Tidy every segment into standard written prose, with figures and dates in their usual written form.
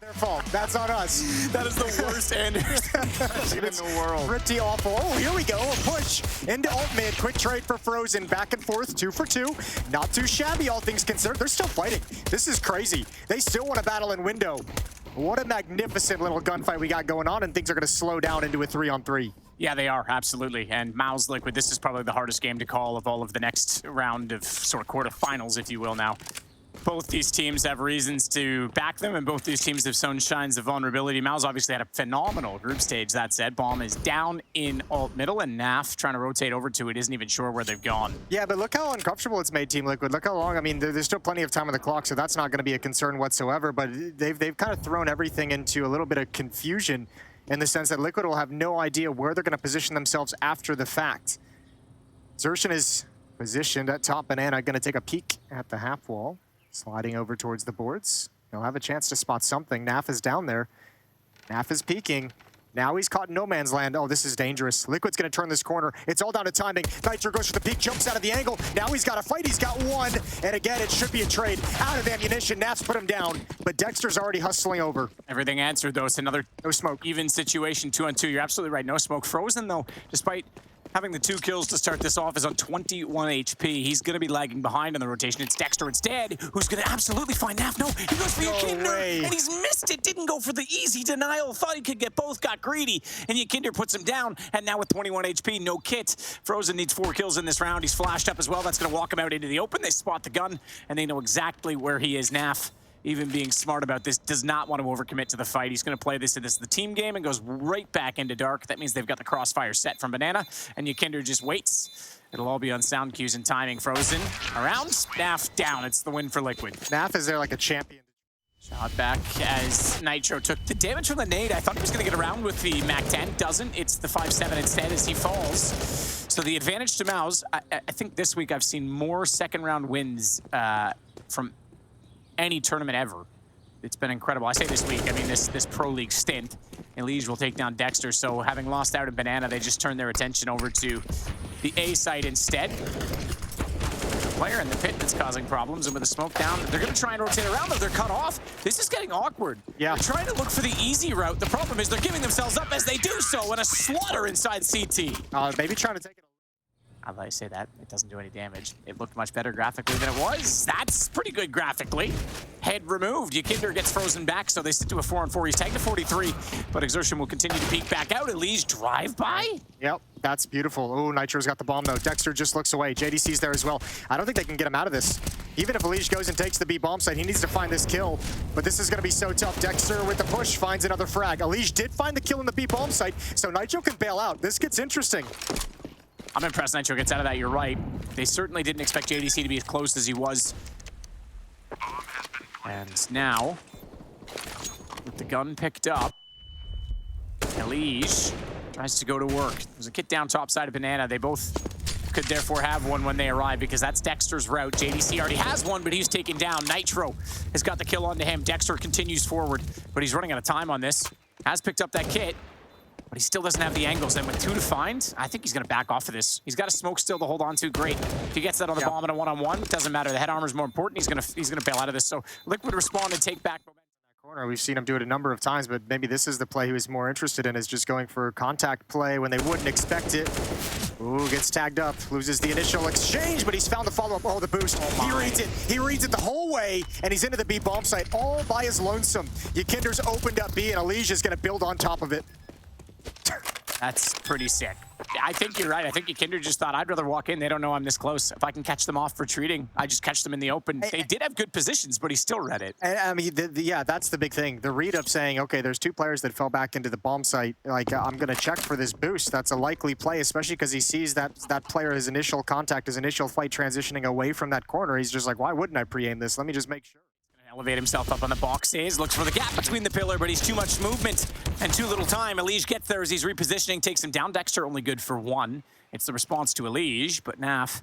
Their fault. That's on us. That is the worst Anderson in the world. Pretty awful. Oh, here we go. A push into alt mid. Quick trade for Frozen. Back and forth, 2 for 2. Not too shabby, all things considered. They're still fighting. This is crazy. They still want to battle in window. What a magnificent little gunfight we got going on, and things are going to slow down into a 3-on-3. Yeah, they are, absolutely. And MOUZ Liquid, this is probably the hardest game to call of all of the next round of sort of quarterfinals, if you will now. Both these teams have reasons to back them, and both these teams have shown signs of vulnerability. MOUZ obviously had a phenomenal group stage, that said. Bomb is down in alt middle, and NAF trying to rotate over to it isn't even sure where they've gone. Yeah, but look how uncomfortable it's made Team Liquid. Look how long, I mean, there's still plenty of time on the clock, so that's not going to be a concern whatsoever, but they've kind of thrown everything into a little bit of confusion in the sense that Liquid will have no idea where they're going to position themselves after the fact. Xertion is positioned at top banana, going to take a peek at the half wall. Sliding over towards the boards. He'll have a chance to spot something. Naf is down there. Naf is peeking. Now he's caught in no man's land. Oh, this is dangerous. Liquid's going to turn this corner. It's all down to timing. Nitro goes for the peek, jumps out of the angle. Now he's got a fight. He's got one. And again, it should be a trade. Out of ammunition. Naf's put him down. But Dexter's already hustling over. Everything answered, though. It's another no smoke. Even situation, 2-on-2. You're absolutely right. No smoke. Frozen, though, despite having the 2 kills to start this off, is on 21 HP. He's going to be lagging behind in the rotation. It's Dexter instead, who's going to absolutely find Naf. No, he goes for Yakinder, and he's missed it. Didn't go for the easy denial. Thought he could get both, got greedy, and Yakinder puts him down. And now with 21 HP, no kit. Frozen needs 4 kills in this round. He's flashed up as well. That's going to walk him out into the open. They spot the gun, and they know exactly where he is. Naf, even being smart about this, does not want to overcommit to the fight. He's going to play this as the team game and goes right back into dark. That means they've got the crossfire set from Banana, and Yakinder just waits. It'll all be on sound cues and timing. Frozen around, Naf down. It's the win for Liquid. Naf is there like a champion. Shot back as Nitro took the damage from the nade. I thought he was going to get around with the MAC-10. Doesn't. It's the 5-7 instead as he falls. So the advantage to MOUZ, I think this week I've seen more second-round wins from any tournament ever. It's been incredible. I say this week, I mean this Pro League stint. Elige will take down Dexter, so having lost out in Banana, they just turned their attention over to the A site instead. Player in the pit that's causing problems, and with the smoke down, they're going to try and rotate around, though they're cut off. This is getting awkward. Yeah. They're trying to look for the easy route. The problem is they're giving themselves up as they do so, and a slaughter inside CT. Maybe trying to take it. I say that, it doesn't do any damage. It looked much better graphically than it was. That's pretty good graphically. Head removed. Yakinder gets frozen back, so they stick to a 4-on-4. He's tagged to 43, but Xertion will continue to peek back out. Elige drive-by? Yep, that's beautiful. Oh, Nitro's got the bomb, though. Dexter just looks away. JDC's there as well. I don't think they can get him out of this. Even if Elige goes and takes the B bomb site, he needs to find this kill. But this is going to be so tough. Dexter with the push finds another frag. Elige did find the kill in the B bomb site, so Nitro can bail out. This gets interesting. I'm impressed Nitro gets out of that, you're right. They certainly didn't expect JDC to be as close as he was. And now, with the gun picked up, Elige tries to go to work. There's a kit down top side of Banana. They both could therefore have one when they arrive because that's Dexter's route. JDC already has one, but he's taken down. Nitro has got the kill onto him. Dexter continues forward, but he's running out of time on this. Has picked up that kit, but he still doesn't have the angles. And with 2 to find, I think he's going to back off of this. He's got a smoke still to hold on to. Great. If he gets that on the bomb in a one-on-one, doesn't matter. The head armor is more important. He's gonna bail out of this. So Liquid respond and take back momentum. Corner. We've seen him do it a number of times, but maybe this is the play he was more interested in, is just going for contact play when they wouldn't expect it. Ooh, gets tagged up, loses the initial exchange, but he's found the follow-up. Oh, the boost. He reads it. He reads it the whole way, and he's into the B bomb site all by his lonesome. Yakinder's opened up B, and Elige is going to build on top of it. That's pretty sick. I think you're right. I think Yakinder just thought, I'd rather walk in. They don't know I'm this close. If I can catch them off retreating, I just catch them in the open. They did have good positions, but he still read it. I mean, yeah, that's the big thing. The read of saying, okay, there's 2 players that fell back into the bomb site. Like, I'm going to check for this boost. That's a likely play, especially because he sees that player, his initial contact, his initial fight transitioning away from that corner. He's just like, why wouldn't I pre-aim this? Let me just make sure. Elevate himself up on the box stage, looks for the gap between the pillar, but he's too much movement and too little time. Elige gets there as he's repositioning, takes him down. Dexter only good for 1. It's the response to Elige, but Naf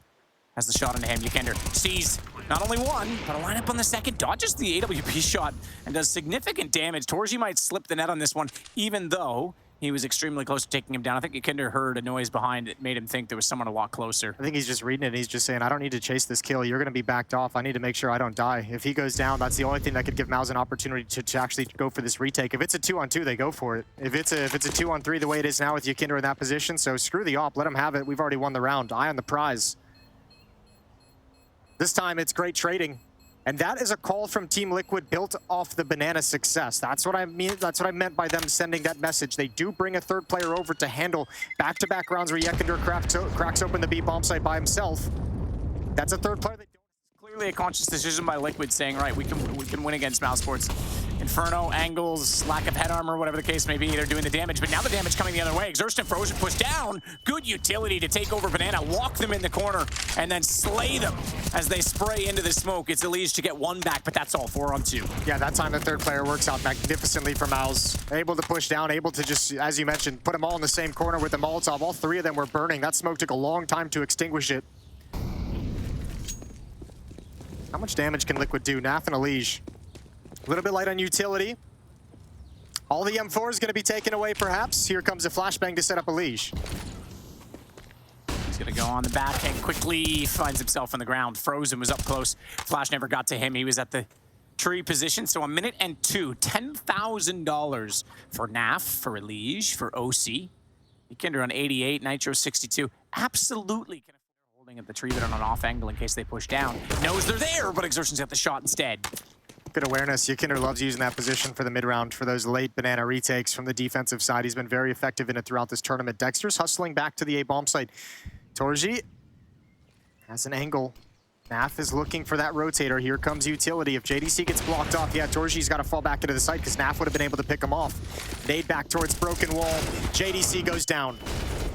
has the shot into him. Yakinder sees not only 1, but a lineup on the second, dodges the AWP shot and does significant damage. Torji might slip the net on this one, even though he was extremely close to taking him down. I think Kinder heard a noise behind it, made him think there was someone a lot closer. I think he's just reading it. And he's just saying, I don't need to chase this kill. You're going to be backed off. I need to make sure I don't die. If he goes down, that's the only thing that could give MOUZ an opportunity to actually go for this retake. If it's a 2-on-2, they go for it. If it's a 2-on-3 the way it is now with Kinder in that position, so screw the op. Let him have it. We've already won the round. Eye on the prize. This time, it's great trading. And that is a call from Team Liquid built off the banana success. That's what I mean. That's what I meant by them sending that message. They do bring a third player over to handle back-to-back rounds where Yekender cracks open the B bomb site by himself. That's a third player. Clearly a conscious decision by Liquid saying, right, we can win against MOUZ Sports. Inferno, angles, lack of head armor, whatever the case may be, they're doing the damage. But now the damage coming the other way. Exertion and Frozen push down. Good utility to take over Banana, walk them in the corner, and then slay them as they spray into the smoke. It's ESL to get one back, but that's all, 4-on-2. Yeah, that time the third player works out magnificently for MOUZ. Able to push down, able to just, as you mentioned, put them all in the same corner with the Molotov. All three of them were burning. That smoke took a long time to extinguish it. How much damage can Liquid do? Nath and ESL. A little bit light on utility. All the M4 is going to be taken away, perhaps. Here comes a flashbang to set up ESL. He's going to go on the backhand quickly. Finds himself on the ground. Frozen was up close. Flash never got to him. He was at the tree position. So 1 minute and 2. $10,000 for NAF, for ESL, for OC. Kinder on 88, Nitro 62. Absolutely can afford holding at the tree, but on an off angle in case they push down. Knows they're there, but Exertion's got the shot instead. Good awareness. Kinder loves using that position for the mid-round for those late banana retakes from the defensive side. He's been very effective in it throughout this tournament. Dexter's hustling back to the A-bomb site. Torji has an angle. Nath is looking for that rotator. Here comes utility. If JDC gets blocked off, yeah, Torji's got to fall back into the site because Nath would have been able to pick him off. Nade back towards broken wall. JDC goes down.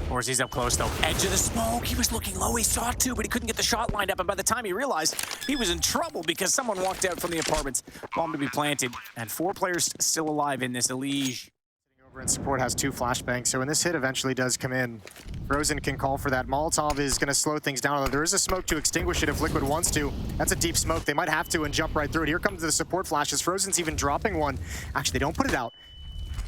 Orzi's up close, though. Edge of the smoke. He was looking low. He saw two, but he couldn't get the shot lined up. And by the time he realized, he was in trouble because someone walked out from the apartments. Bomb to be planted. And 4 players still alive in this ESL. Over in support has 2 flashbangs, so when this hit eventually does come in, Frozen can call for that. Molotov is going to slow things down, although there is a smoke to extinguish it if Liquid wants to. That's a deep smoke. They might have to and jump right through it. Here comes the support flashes. Frozen's even dropping one. Actually, they don't put it out.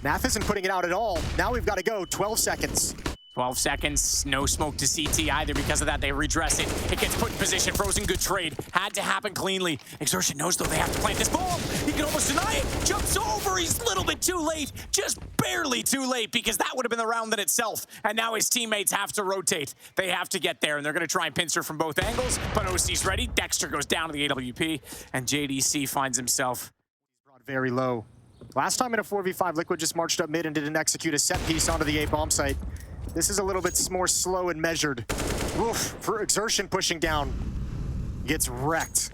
Nath isn't putting it out at all. Now we've got to go. 12 seconds. 12 seconds, no smoke to CT either. Because of that, they redress it. It gets put in position. Frozen, good trade. Had to happen cleanly. Exertion knows, though, they have to plant this bomb. He can almost deny it. Jumps over. He's a little bit too late. Just barely too late, because that would have been the round in itself. And now his teammates have to rotate. They have to get there, and they're going to try and pincer from both angles. But OC's ready. Dexter goes down to the AWP, and JDC finds himself brought very low. Last time in a 4v5, Liquid just marched up mid and didn't execute a set piece onto the A-bomb site. This is a little bit more slow and measured. Oof, for Exertion pushing down. Gets wrecked.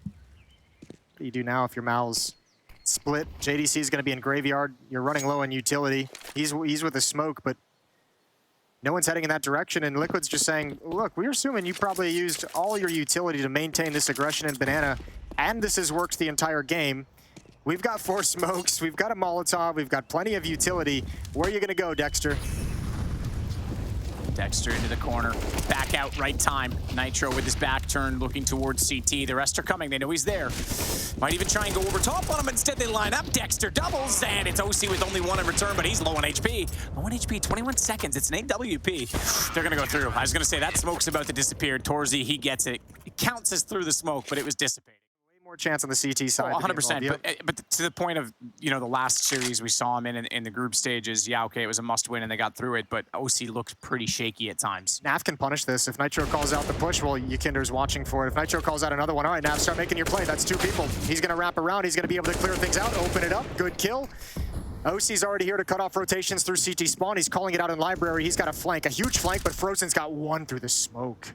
What do you do now if your MOUZ split? JDC is going to be in graveyard. You're running low on utility. He's with the smoke, but no one's heading in that direction, and Liquid's just saying, look, we're assuming you probably used all your utility to maintain this aggression in Banana, and this has worked the entire game. We've got 4 smokes, we've got a Molotov, we've got plenty of utility. Where are you gonna go, Dexter? Dexter into the corner, back out, right time. Nitro with his back turned, looking towards CT. The rest are coming, they know he's there. Might even try and go over top on him, instead they line up. Dexter doubles, and it's OC with only 1 in return, but he's low on HP. Low on HP, 21 seconds, it's an AWP. They're gonna go through. I was gonna say, that smoke's about to disappear. Torzi, he gets it. It counts as through the smoke, but it was dissipating. More chance on the CT side. 100%, but to the point of, you know, the last series we saw him in the group stages, yeah, okay, it was a must-win and they got through it, but OC looked pretty shaky at times. Nath can punish this. If Nitro calls out the push, well, Kinder's watching for it. If Nitro calls out another one, all right, Nath, start making your play. That's 2 people. He's going to wrap around. He's going to be able to clear things out, open it up. Good kill. OC's already here to cut off rotations through CT spawn. He's calling it out in library. He's got a flank, a huge flank, but Frozen's got 1 through the smoke.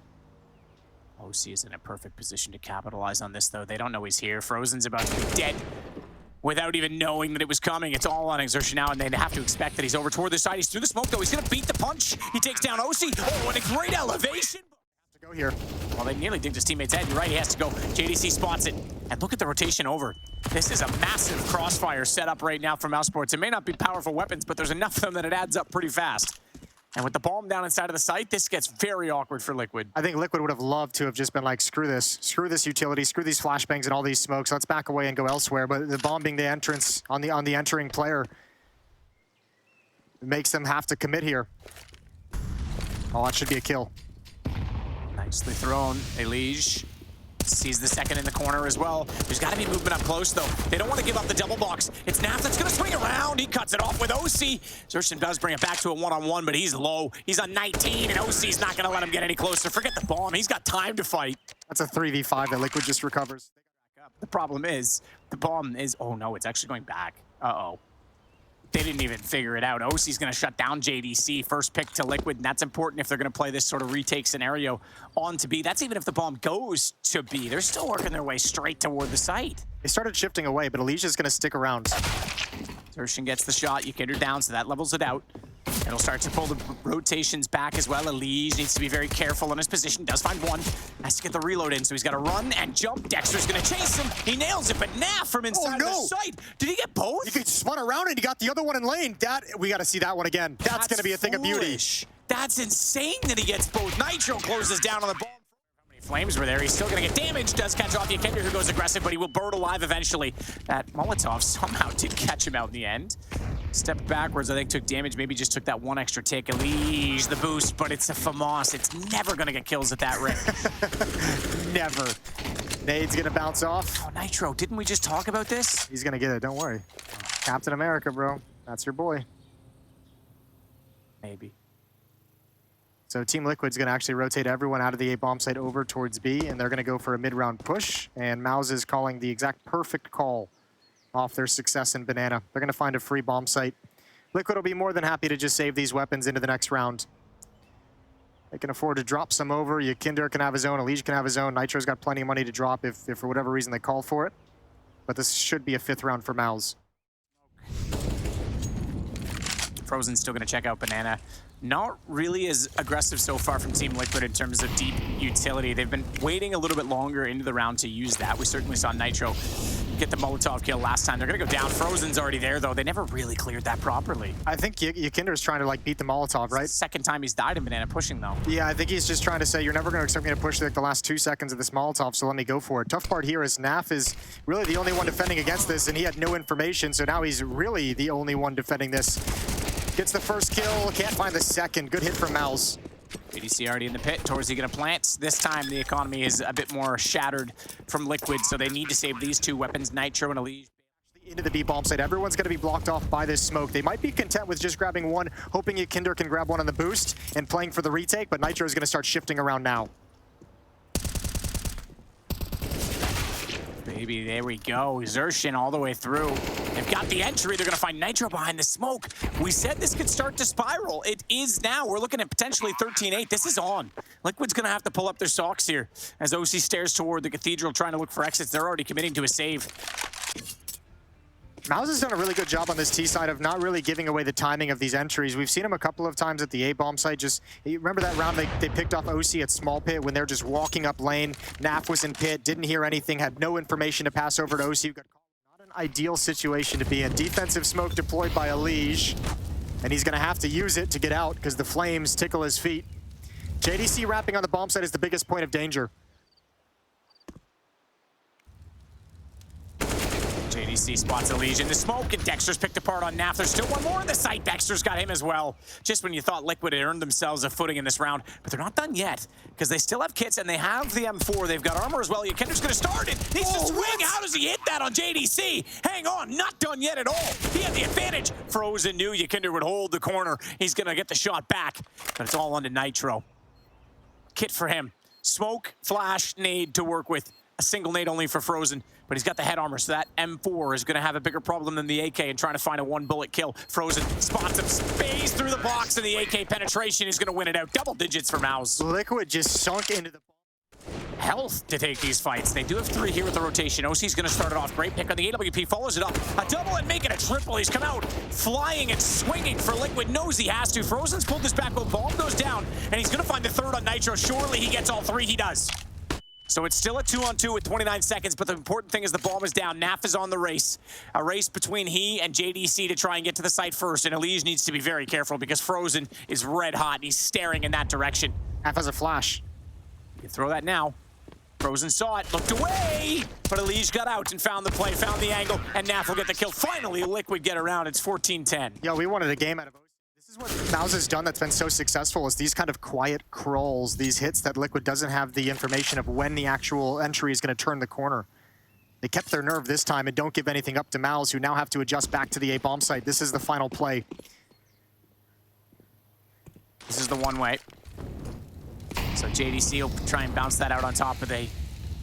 OC is in a perfect position to capitalize on this, though. They don't know he's here. Frozen's about to be dead without even knowing that it was coming. It's all on Exertion now, and they have to expect that he's over toward the side. He's through the smoke, though. He's going to beat the punch. He takes down OC. Oh, and a great elevation. To go here. Well, they nearly dinked his teammate's head. You're right, he has to go. JDC spots it. And look at the rotation over. This is a massive crossfire set up right now for MOUZ Sports. It may not be powerful weapons, but there's enough of them that it adds up pretty fast. And with the bomb down inside of the site, this gets very awkward for Liquid. I think Liquid would have loved to have just been like, screw this utility, screw these flashbangs and all these smokes. Let's back away and go elsewhere. But the bomb being the entrance on the entering player makes them have to commit here. Oh, that should be a kill. Nicely thrown. Elige sees the second in the corner as well. There's got to be movement up close, though. They don't want to give up the double box. It's Naf that's going to swing around. He cuts it off with OC. Zershin does bring it back to a one-on-one, but he's low. He's on 19, and OC's not going to let him get any closer. Forget the bomb. He's got time to fight. That's a 3v5 that Liquid just recovers. The problem is, the bomb is... Oh, no, it's actually going back. Uh-oh. They didn't even figure it out. OC's going to shut down JDC. First pick to Liquid, and that's important if they're going to play this sort of retake scenario on to B. That's even if the bomb goes to B. They're still working their way straight toward the site. They started shifting away, but Alicia's going to stick around. Zershin gets the shot. Yikinder down, so that levels it out. It'll start to pull the rotations back as well. Elige needs to be very careful in his position. Does find one. Has to get the reload in, so he's got to run and jump. Dexter's going to chase him. He nails it, but Naf from inside the site. Did he get both? He spun around and he got the other one in lane. We got to see that one again. That's going to be a thing of beauty. That's insane that he gets both. Nitro closes down on the bomb. How many flames were there? He's still going to get damage. Does catch off Yikinder, who goes aggressive, but he will burn alive eventually. That Molotov somehow did catch him out in the end. Stepped backwards, I think took damage, maybe just took that one extra tick. Elige, the boost, but it's a FAMAS. It's never going to get kills at that rate. Never. Nade's going to bounce off. Oh, Nitro, didn't we just talk about this? He's going to get it, don't worry. Captain America, bro. That's your boy. Maybe. So Team Liquid's going to actually rotate everyone out of the A bomb site over towards B, and they're going to go for a mid-round push, and MOUZ is calling the exact perfect call off their success in Banana. They're going to find a free bomb site. Liquid will be more than happy to just save these weapons into the next round. They can afford to drop some over. Yikinder can have his own. Elige can have his own. Nitro's got plenty of money to drop if for whatever reason they call for it. But this should be a 5th round for MOUZ. Frozen's still going to check out Banana. Not really as aggressive so far from Team Liquid in terms of deep utility. They've been waiting a little bit longer into the round to use that. We certainly saw Nitro get the Molotov kill last time. They're going to go down. Frozen's already there, though. They never really cleared that properly. I think Yikinder's trying to, like, beat the Molotov, right? Second time he's died in Banana pushing, though. Yeah, I think he's just trying to say, you're never going to expect me to push like the last 2 seconds of this Molotov, so let me go for it. Tough part here is Naf is really the only one defending against this, and he had no information, so now he's really the only one defending this. Gets the first kill, can't find the second. Good hit from MOUZ. JDC already in the pit. Torzi gonna plant. This time the economy is a bit more shattered from Liquid, so they need to save these two weapons, Nitro and Elige. Into the B bomb site. Everyone's gonna be blocked off by this smoke. They might be content with just grabbing one, hoping Yikinder can grab one on the boost and playing for the retake, but Nitro is gonna start shifting around now. Baby, there we go. Zershin all the way through. They've got the entry. They're going to find Nitro behind the smoke. We said this could start to spiral. It is now. We're looking at potentially 13-8. This is on. Liquid's going to have to pull up their socks here as OC stares toward the Cathedral trying to look for exits. They're already committing to a save. MOUZ has done a really good job on this T side of not really giving away the timing of these entries. We've seen him a couple of times at the A bomb site. Just you remember that round they picked off OC at small pit when they're just walking up lane. Naf was in pit, didn't hear anything, had no information to pass over to OC. Not an ideal situation to be in. Defensive smoke deployed by Elige, and he's gonna have to use it to get out because the flames tickle his feet. JDC wrapping on the bomb site is the biggest point of danger. JDC spots Elige in the smoke, and Dexter's picked apart on Naf. There's still one more in the site. Dexter's got him as well. Just when you thought Liquid had earned themselves a footing in this round, but they're not done yet, because they still have kits, and they have the M4. They've got armor as well. Yikinder's going to start it. Needs to swing. How does he hit that on JDC? Hang on, not done yet at all. He had the advantage. Frozen knew Yikinder would hold the corner. He's going to get the shot back, but it's all onto Nitro. Kit for him. Smoke, flash, nade to work with. A single nade only for Frozen, but he's got the head armor, so that M4 is going to have a bigger problem than the AK and trying to find a one-bullet kill. Frozen spots him, spays through the box, and the AK penetration is going to win it out. Double digits for MOUZ. Liquid just sunk into the health to take these fights. They do have 3 here with the rotation. OC's going to start it off. Great pick on the AWP, follows it up. A double and make it a triple. He's come out flying and swinging for Liquid. Knows he has to. Frozen's pulled this back, but bomb goes down, and he's going to find the third on Nitro. Surely he gets all 3. He does. So it's still a 2-on-2 with 29 seconds, but the important thing is the bomb is down. Naf is on the race. A race between he and JDC to try and get to the site first, and Elige needs to be very careful because Frozen is red hot, and he's staring in that direction. Naf has a flash. You can throw that now. Frozen saw it, looked away, but Elige got out and found the play, found the angle, and Naf will get the kill. Finally, Liquid get around. It's 14-10. Yo, we wanted a game out of This is what MOUZ has done that's been so successful, is these kind of quiet crawls, these hits that Liquid doesn't have the information of when the actual entry is going to turn the corner. They kept their nerve this time and don't give anything up to MOUZ, who now have to adjust back to the A bomb site. This is the final play. This is the one way. So JDC will try and bounce that out on top of the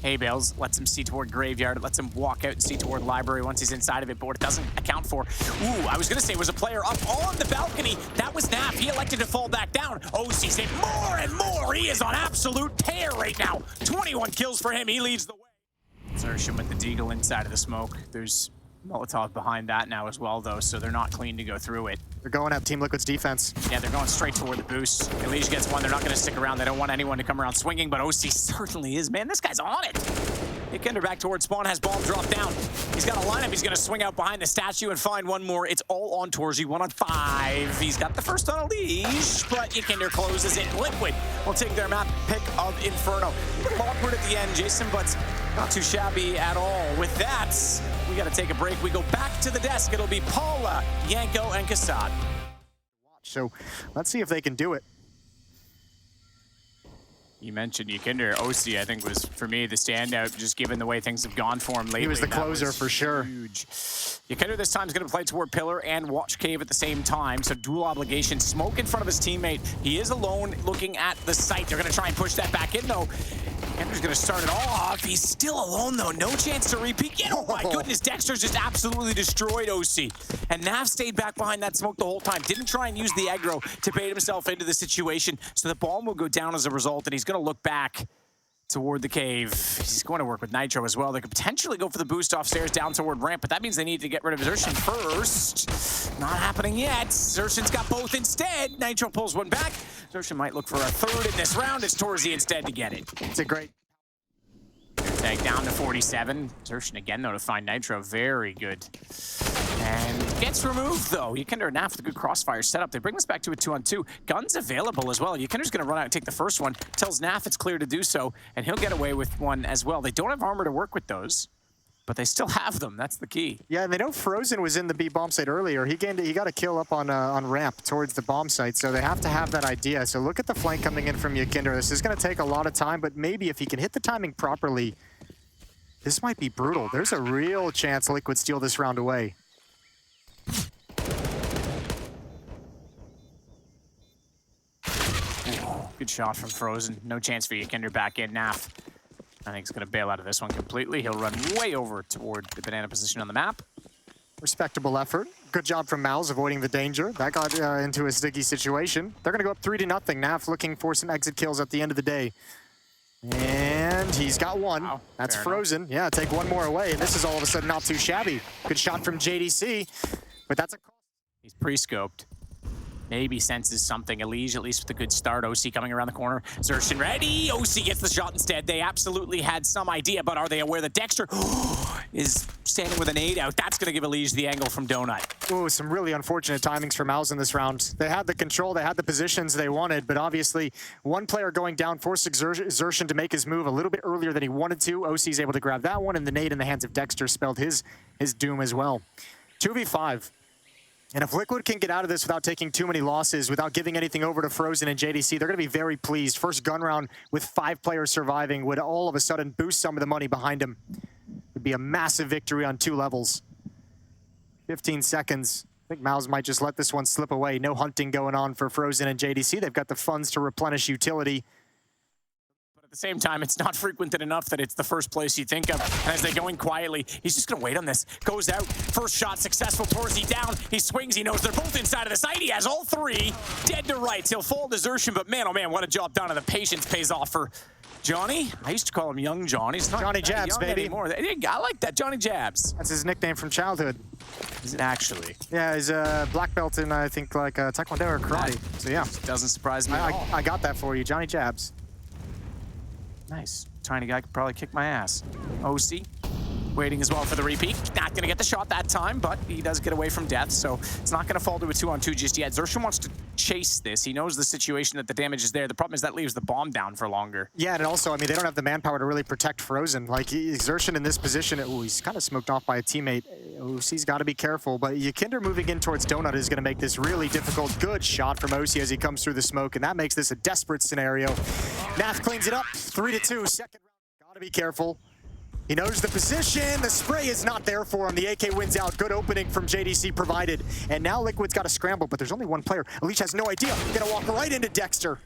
hay bales, lets him see toward Graveyard, lets him walk out and see toward Library once he's inside of it, but what it doesn't account for, ooh, I was gonna say it was a player up on the balcony. That was Naf. He elected to fall back down. OC saved more and more. He is on absolute tear right now. 21 kills for him. He leads the way. Xerxin with the Deagle inside of the smoke. There's Molotov behind that now as well, though, so they're not clean to go through it. They're going at Team Liquid's defense. Yeah, they're going straight toward the boost. Elige gets one. They're not going to stick around. They don't want anyone to come around swinging, but OC certainly is. Man, this guy's on it. Hikender back towards spawn, has bomb dropped down. He's got a lineup. He's going to swing out behind the statue and find one more. It's all on Torji, 1 on 5. He's got the first on Elige, but Hikender closes it. Liquid will take their map pick of Inferno. Awkward at the end, Jason, but not too shabby at all. With that, we got to take a break. We go back to the desk. It'll be Paula, Yanko, and Kassad. So let's see if they can do it. You mentioned Ykinder. OC, I think, was, for me, the standout, just given the way things have gone for him lately. He was the closer for sure. Huge. Ykinder this time is going to play toward Pillar and watch Cave at the same time, so dual obligation. Smoke in front of his teammate. He is alone looking at the site. They're going to try and push that back in, though. Ykinder's going to start it all off. He's still alone, though. No chance to repeat. Oh, my goodness. Dexter's just absolutely destroyed OC. And Naf stayed back behind that smoke the whole time. Didn't try and use the aggro to bait himself into the situation. So the bomb will go down as a result, and he's going to look back toward the cave. He's going to work with Nitro as well. They could potentially go for the boost off stairs down toward ramp, but that means they need to get rid of Xerxin first. Not happening yet. Xerxin's got both instead. Nitro pulls one back. Xerxin might look for a third in this round. It's Torzi instead to get it. It's a great... Tag down to 47. Xerxin again, though, to find Nitro. Very good. And gets removed, though. Ykinder and Naf with a good crossfire setup. They bring this back to a 2-on-2. Guns available as well. Ykinder's going to run out and take the first one. Tells Naf it's clear to do so, and he'll get away with one as well. They don't have armor to work with those, but they still have them. That's the key. Yeah, and they know Frozen was in the B bomb site earlier. He got a kill up on ramp towards the bomb site, so they have to have that idea. So look at the flank coming in from Ykinder. This is going to take a lot of time, but maybe if he can hit the timing properly, this might be brutal. There's a real chance Liquid steal this round away. Good shot from Frozen. No chance for Ykinder back in. Naf, I think, he's going to bail out of this one completely. He'll run way over toward the banana position on the map. Respectable effort. Good job from MOUZ avoiding the danger. That got into a sticky situation. They're going to go up 3-0. Naf looking for some exit kills at the end of the day. And he's got one. Wow, that's Frozen. Yeah, take one more away. And this is all of a sudden not too shabby. Good shot from JDC, but that's a call. He's pre-scoped. Maybe senses something. Elige, at least with a good start. OC coming around the corner. Xerxin ready. OC gets the shot instead. They absolutely had some idea, but are they aware that Dexter is standing with an 8 out? That's going to give Elige the angle from Donut. Ooh, some really unfortunate timings for MOUZ in this round. They had the control, they had the positions they wanted, but obviously one player going down forced Xerxin to make his move a little bit earlier than he wanted to. OC's able to grab that one, and the nade in the hands of Dexter spelled his doom as well. 2v5. And if Liquid can get out of this without taking too many losses, without giving anything over to Frozen and JDC, they're going to be very pleased. First gun round with 5 players surviving would all of a sudden boost some of the money behind him. Would be a massive victory on 2 levels. 15 seconds. I think MOUZ might just let this one slip away. No hunting going on for Frozen and JDC. They've got the funds to replenish utility. At the same time, it's not frequented enough that it's the first place you think of. And as they go in quietly, he's just going to wait on this. Goes out, first shot successful, Torzi down. He swings, he knows they're both inside of the site. He has all 3, dead to rights. He'll fall to Xerxin, but man, oh man, what a job done. And the patience pays off for Johnny. I used to call him Young John. He's not Johnny Jabs, baby. Anymore. I like that, Johnny Jabs. That's his nickname from childhood. Is it actually? Yeah, he's a black belt in, I think, like Taekwondo or karate. So yeah. Doesn't surprise me at all. I got that for you, Johnny Jabs. Nice. Tiny guy could probably kick my ass. OC waiting as well for the repeat. Not going to get the shot that time, but he does get away from death, so it's not going to fall to a 2-on-2 just yet. Xerxon wants to chase this. He knows the situation that the damage is there. The problem is that leaves the bomb down for longer. Yeah, and also, I mean, they don't have the manpower to really protect Frozen. Like, Xerxon in this position, ooh, he's kind of smoked off by a teammate. OC's got to be careful, but Ykinder moving in towards Donut is going to make this really difficult. Good shot from OC as he comes through the smoke, and that makes this a desperate scenario. Naf cleans it up, 3-2, second round. Got to be careful. He knows the position. The spray is not there for him. The AK wins out. Good opening from JDC provided. And now Liquid's got to scramble, but there's only one player. Unleash has no idea. Gonna walk right into Dexter.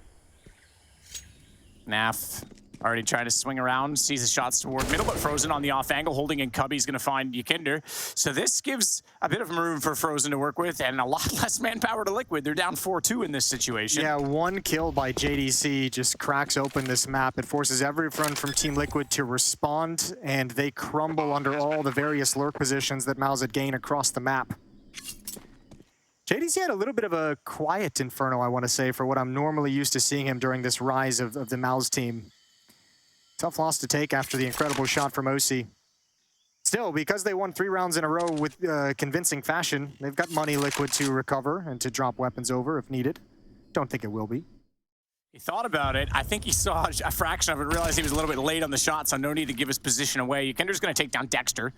Naf already trying to swing around, sees the shots toward middle, but Frozen on the off angle, holding in Cubby's going to find Ykinder. So this gives a bit of room for Frozen to work with, and a lot less manpower to Liquid. They're down 4-2 in this situation. Yeah, one kill by JDC just cracks open this map. It forces everyone from Team Liquid to respond, and they crumble under all the various lurk positions that MOUZ had gained across the map. JDC had a little bit of a quiet Inferno, I want to say, for what I'm normally used to seeing him during this rise of the MOUZ team. Tough loss to take after the incredible shot from OC. Still, because they won 3 rounds in a row with convincing fashion, they've got money Liquid to recover and to drop weapons over if needed. Don't think it will be. He thought about it. I think he saw a fraction of it, realized he was a little bit late on the shot, so no need to give his position away. Ykinder's going to take down Dexter.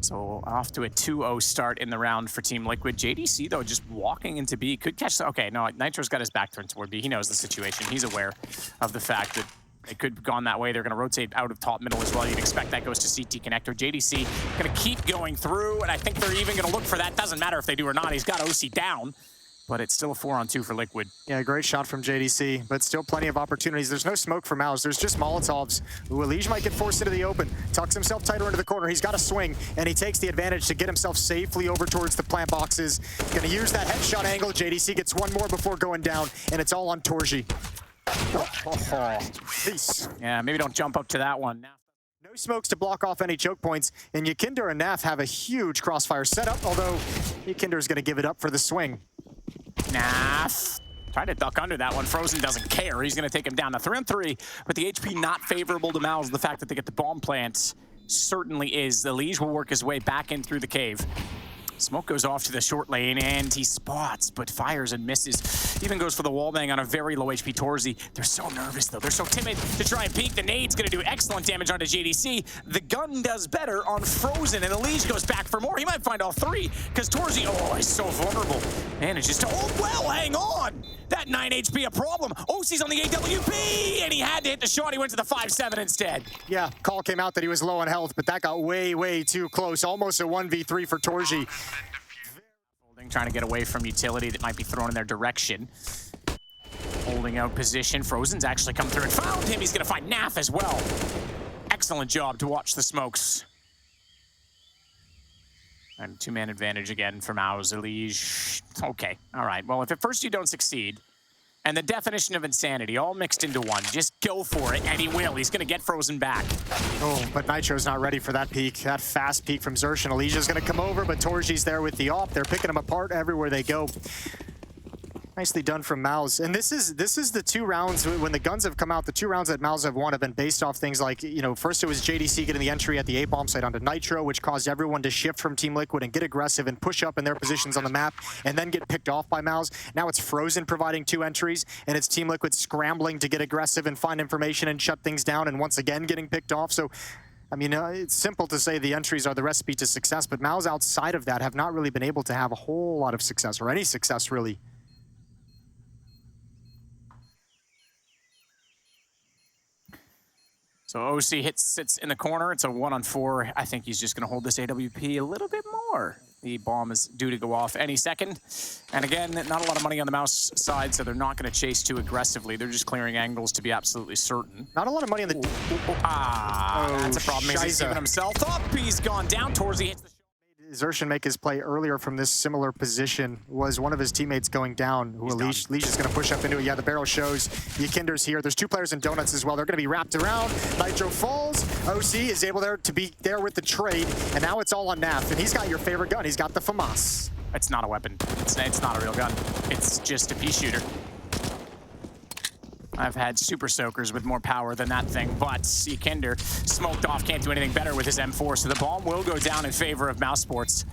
So off to a 2-0 start in the round for Team Liquid. JDC, though, just walking into B. Could catch... Okay, no, Nitro's got his back turned toward B. He knows the situation. He's aware of the fact that it could have gone that way. They're going to rotate out of top middle as well. You'd expect that goes to CT connector. JDC going to keep going through, and I think they're even going to look for that. Doesn't matter if they do or not. He's got OC down, but it's still a 4-on-2 for Liquid. Yeah, great shot from JDC, but still plenty of opportunities. There's no smoke for MOUZ. There's just Molotovs. Ooh, Elige might get forced into the open. Tucks himself tighter into the corner. He's got a swing, and he takes the advantage to get himself safely over towards the plant boxes. Going to use that headshot angle. JDC gets one more before going down, and it's all on Torji. Peace. Yeah, maybe don't jump up to that one. No smokes to block off any choke points, and Ykinder and Naf have a huge crossfire setup, although Ykinder is going to give it up for the swing. Naf tried to duck under that one. Frozen doesn't care. He's going to take him down. Now 3-on-3, but the HP not favorable to MOUZ. The fact that they get the bomb plant certainly is. The Liege will work his way back in through the cave. Smoke goes off to the short lane, and he spots, but fires and misses. Even goes for the wallbang on a very low HP Torzi. They're so nervous, though. They're so timid to try and peek. The nade's going to do excellent damage onto JDC. The gun does better on Frozen, and Elige goes back for more. He might find all 3, because Torzi, oh, he's so vulnerable. Manages to, oh, well, hang on. That 9 HP a problem. OC's on the AWP, and he had to hit the shot. He went to the 5-7 instead. Yeah, call came out that he was low on health, but that got way, way too close. Almost a 1v3 for Torji. Trying to get away from utility that might be thrown in their direction. Holding out position. Frozen's actually come through and found him. He's going to find Naf as well. Excellent job to watch the smokes. And 2-man advantage again for MOUZ. Elige. Okay, all right. Well, if at first you don't succeed, and the definition of insanity all mixed into one, just go for it, and he will. He's going to get Frozen back. Oh, but Nitro's not ready for that peek. That fast peek from Xerxon. Elige's going to come over, but Torji's there with the op. They're picking him apart everywhere they go. Nicely done from MOUZ. And this is the 2 rounds, when the guns have come out, the 2 rounds that MOUZ have won have been based off things like, you know, first it was JDC getting the entry at the A-bomb site onto Nitro, which caused everyone to shift from Team Liquid and get aggressive and push up in their positions on the map and then get picked off by MOUZ. Now it's Frozen providing 2 entries, and it's Team Liquid scrambling to get aggressive and find information and shut things down, and once again getting picked off. So, I mean, it's simple to say the entries are the recipe to success, but MOUZ outside of that have not really been able to have a whole lot of success, or any success really. So OC sits in the corner. It's a 1-on-4. I think he's just going to hold this AWP a little bit more. The bomb is due to go off any second. And again, not a lot of money on the MOUZ side, so they're not going to chase too aggressively. They're just clearing angles to be absolutely certain. Not a lot of money on the... That's a problem. He's giving himself up. He's gone down towards the... Xerxon make his play earlier from this similar position was one of his teammates going down. Leash is going to push up into it. Yeah, the barrel shows. Ykinder's here. There's 2 players in Donuts as well. They're going to be wrapped around. Nitro falls. OC is able to be there with the trade, and now it's all on Naf. And he's got your favorite gun. He's got the FAMAS. It's not a weapon. It's not a real gun. It's just a pea shooter. I've had super soakers with more power than that thing, but Yekender smoked off, can't do anything better with his M4, so the bomb will go down in favor of MOUZ Sports.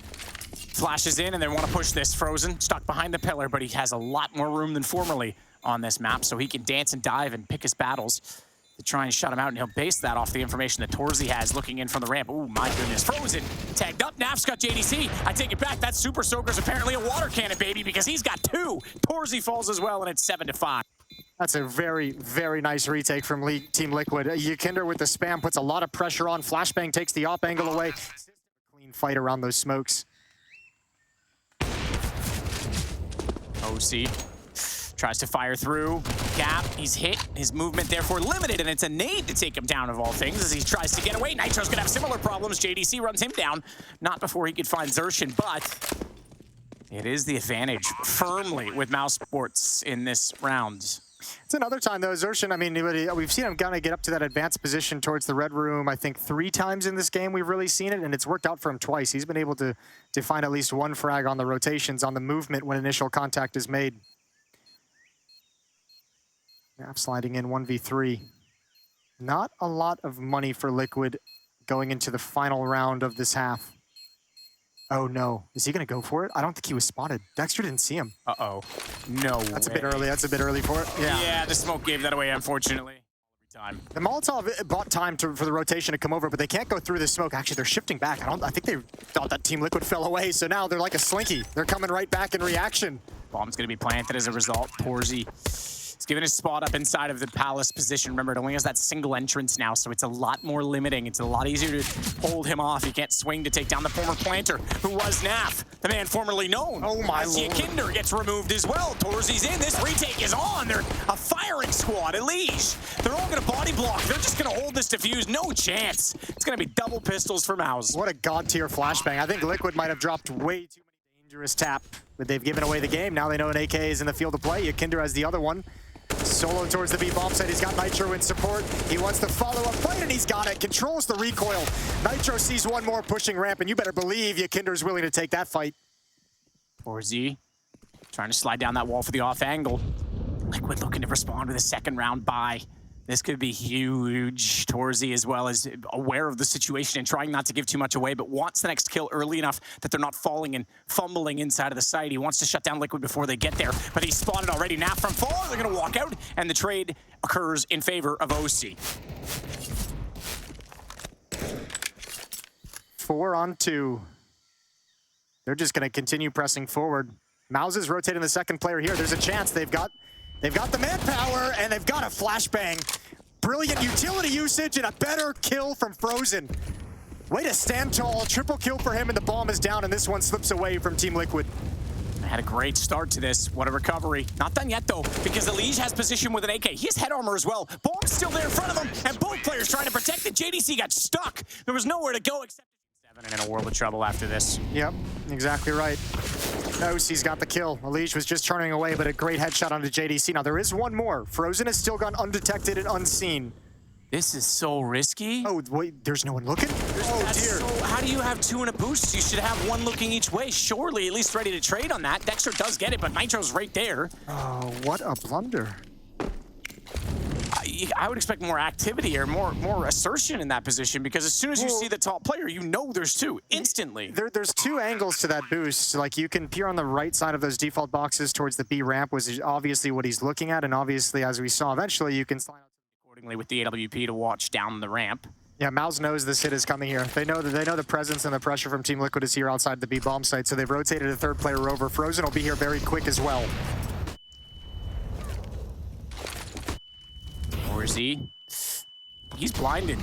Flashes in, and they want to push this. Frozen, stuck behind the pillar, but he has a lot more room than formerly on this map, so he can dance and dive and pick his battles to try and shut him out, and he'll base that off the information that Torzy has looking in from the ramp. Oh my goodness, Frozen tagged up. Naf's got JDC. I take it back. That super soaker's apparently a water cannon, baby, because he's got two. Torzy falls as well, and it's 7-5. That's a very, very nice retake from Team Liquid. Yekender with the spam puts a lot of pressure on. Flashbang takes the op angle away. Clean fight around those smokes. OC tries to fire through. Gap, he's hit. His movement therefore limited, and it's a nade to take him down of all things as he tries to get away. Nitro's gonna have similar problems. JDC runs him down. Not before he could find Zershin, but it is the advantage firmly with MOUZ Sports in this round. It's another time, though, Zershin, I mean, we've seen him kind of get up to that advanced position towards the red room. I think 3 times in this game we've really seen it, and it's worked out for him twice. He's been able to find at least one frag on the rotations, on the movement when initial contact is made. Naf sliding in 1v3. Not a lot of money for Liquid going into the final round of this half. Oh no, is he gonna go for it? I don't think he was spotted. Dexter didn't see him. Uh-oh, no That's a bit early, that's a bit early for it. Yeah, the smoke gave that away, unfortunately. Every time. The Molotov bought time for the rotation to come over, but they can't go through the smoke. Actually, they're shifting back. I think they thought that Team Liquid fell away, so now they're like a slinky. They're coming right back in reaction. Bomb's gonna be planted as a result. Torzy is given his spot up inside of the palace position. Remember, it only has that single entrance now, so it's a lot more limiting. It's a lot easier to hold him off. He can't swing to take down the former planter, who was Naf, the man formerly known. Oh my lord. Yekender gets removed as well. Torzy's in. This retake is on. They're a firing squad. Elige. They're all gonna body block. They're just gonna hold this defuse. No chance. It's gonna be double pistols for MOUZ. What a god-tier flashbang. I think Liquid might have dropped way too many dangerous tap, but they've given away the game. Now they know an AK is in the field of play. Yekender has the other one. Solo towards the B-bomb site. He's got Nitro in support. He wants the follow-up fight, and he's got it. Controls the recoil. Nitro sees one more pushing ramp, and you better believe Yekender's willing to take that fight. Torzy trying to slide down that wall for the off angle. Liquid looking to respond with a second round buy. This could be huge. Torzy as well is aware of the situation and trying not to give too much away, but wants the next kill early enough that they're not falling and fumbling inside of the site. He wants to shut down Liquid before they get there, but he's spotted already. Naf from far, they're gonna walk out, and the trade occurs in favor of OC. 4 on 2. They're just gonna continue pressing forward. MOUZ is rotating the second player here. There's a chance they've got the manpower, and they've got a flashbang. Brilliant utility usage and a better kill from Frozen. Way to stand tall, triple kill for him, and the bomb is down, and this one slips away from Team Liquid. Had a great start to this. What a recovery. Not done yet, though, because Elige has position with an AK. He has head armor as well. Bomb's still there in front of him, and both players trying to protect it. JDC got stuck. There was nowhere to go except 7 and in a world of trouble after this. Yep, exactly right. OC's got the kill. Elige was just turning away, but a great headshot onto JDC. Now, there is one more. Frozen has still gone undetected and unseen. This is so risky. Oh, wait, there's no one looking? Oh, dear. So, how do you have 2 in a boost? You should have 1 looking each way. Surely, at least ready to trade on that. Dexter does get it, but Nitro's right there. Oh, what a blunder. I would expect more activity or more assertion in that position, because as soon as you see the top player, you know there's 2 instantly. There's 2 angles to that boost. Like, you can peer on the right side of those default boxes towards the B ramp, which is obviously what he's looking at, and obviously, as we saw, eventually you can slide out accordingly with the AWP to watch down the ramp. Yeah, MOUZ knows this hit is coming here. They know the presence and the pressure from Team Liquid is here outside the B bomb site, so they've rotated a third player over. Frozen will be here very quick as well. Or is he? He's blinded.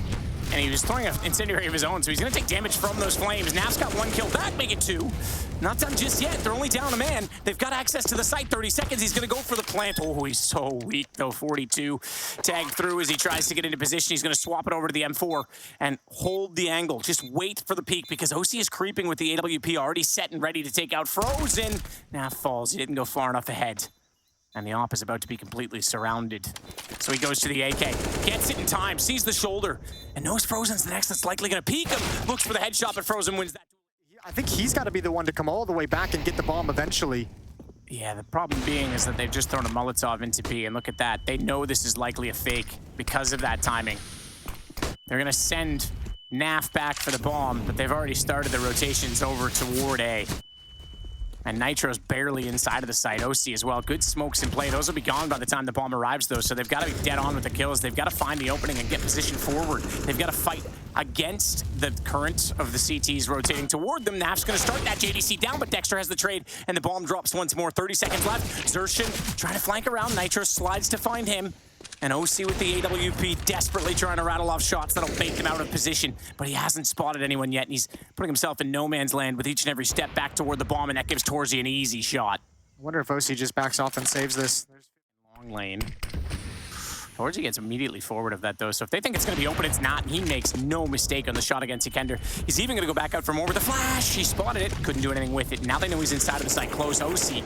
And he was throwing an incendiary of his own, so he's going to take damage from those flames. Naf's got 1 kill back, make it 2. Not done just yet. They're only down a man. They've got access to the site. 30 seconds. He's going to go for the plant. Oh, he's so weak, though. 42 tagged through as he tries to get into position. He's going to swap it over to the M4 and hold the angle. Just wait for the peak, because OC is creeping with the AWP already set and ready to take out Frozen. Naf falls. He didn't go far enough ahead. And the op is about to be completely surrounded. So he goes to the AK, gets it in time, sees the shoulder, and knows Frozen's the next that's likely gonna peek him. Looks for the headshot, but Frozen wins that. I think he's got to be the one to come all the way back and get the bomb eventually. Yeah, the problem being is that they've just thrown a Molotov into B, and look at that. They know this is likely a fake because of that timing. They're going to send NAF back for the bomb, but they've already started the rotations over toward A. And Nitro's barely inside of the site. OC as well. Good smokes in play. Those will be gone by the time the bomb arrives, though, so they've got to be dead on with the kills. They've got to find the opening and get position forward. They've got to fight against the current of the CTs rotating toward them. NAF's going to start that JDC down, but Dexter has the trade, and the bomb drops once more. 30 seconds left. Xerxin trying to flank around. Nitro slides to find him. And OC with the AWP desperately trying to rattle off shots that'll bait him out of position. But he hasn't spotted anyone yet, and he's putting himself in no man's land with each and every step back toward the bomb, and that gives Torzy an easy shot. I wonder if OC just backs off and saves this. There's long lane. Torzy gets immediately forward of that, though, so if they think it's going to be open, it's not, and he makes no mistake on the shot against Ikender. He's even going to go back out for more with a flash. He spotted it, couldn't do anything with it. Now they know he's inside of the site close. OC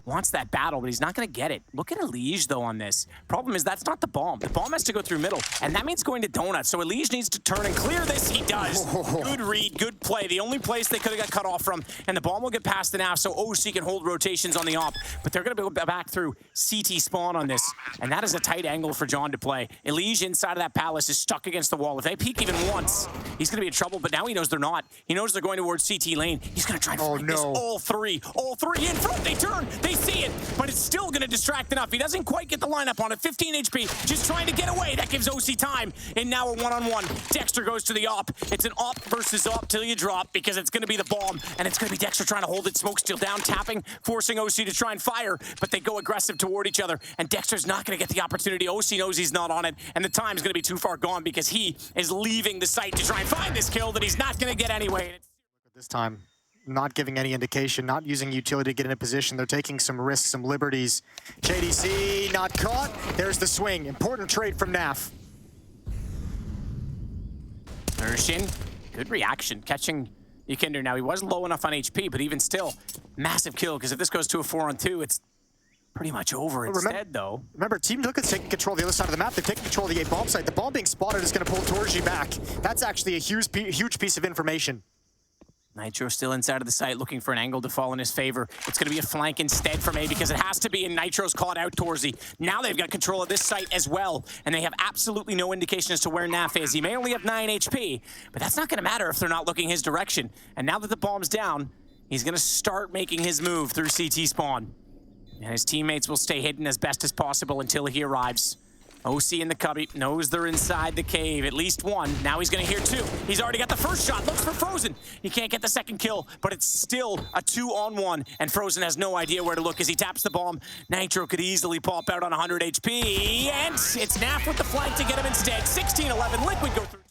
wants that battle, but he's not going to get it. Look at Elige, though, on this. Problem is, that's not the bomb. The bomb has to go through middle, and that means going to Donut. So Elige needs to turn and clear this. He does. Good read, good play. The only place they could have got cut off from, and the bomb will get past the NAF, so OC can hold rotations on the op. But they're going to go back through CT spawn on this, and that is a tight angle for John to play. Elige inside of that palace is stuck against the wall. If they peek even once, he's going to be in trouble, but now he knows they're not. He knows they're going towards CT lane. He's going to try and flank this. All three in front. They turn. They see it, but it's still going to distract enough. He doesn't quite get the lineup on it. 15 HP, just trying to get away. That gives OC time, and now a one-on-one. Dexter goes to the op. It's an op versus op till you drop, because it's going to be the bomb, and it's going to be Dexter trying to hold it. Smoke still down, tapping, forcing OC to try and fire, but they go aggressive toward each other, and Dexter's not going to get the opportunity. OC knows he's not on it, and the time's going to be too far gone because he is leaving the site to try and find this kill that he's not going to get anyway. This time, not giving any indication, not using utility to get in a position. They're taking some risks, some liberties. JDC not caught. There's the swing. Important trade from NAF. Xerxin, good reaction, catching Ikender. Now, he was low enough on HP, but even still, massive kill, because if this goes to a 4-on-2, it's pretty much over instead, though. Remember, Team Liquid's taking control of the other side of the map. They've taken control of the A bomb site. The bomb being spotted is going to pull Torzy back. That's actually a huge piece of information. Nitro still inside of the site, looking for an angle to fall in his favor. It's going to be a flank instead from A, because it has to be, and Nitro's caught out Torzy. Now they've got control of this site as well, and they have absolutely no indication as to where NAF is. He may only have 9 HP, but that's not going to matter if they're not looking his direction. And now that the bomb's down, he's going to start making his move through CT spawn. And his teammates will stay hidden as best as possible until he arrives. OC in the cubby, knows they're inside the cave, at least one. Now he's gonna hear two. He's already got the first shot, looks for Frozen. He can't get the second kill, but it's still a 2-on-1, and Frozen has no idea where to look as he taps the bomb. Nitro could easily pop out on 100 HP, and it's NAF with the flank to get him instead. 16-11, Liquid go through.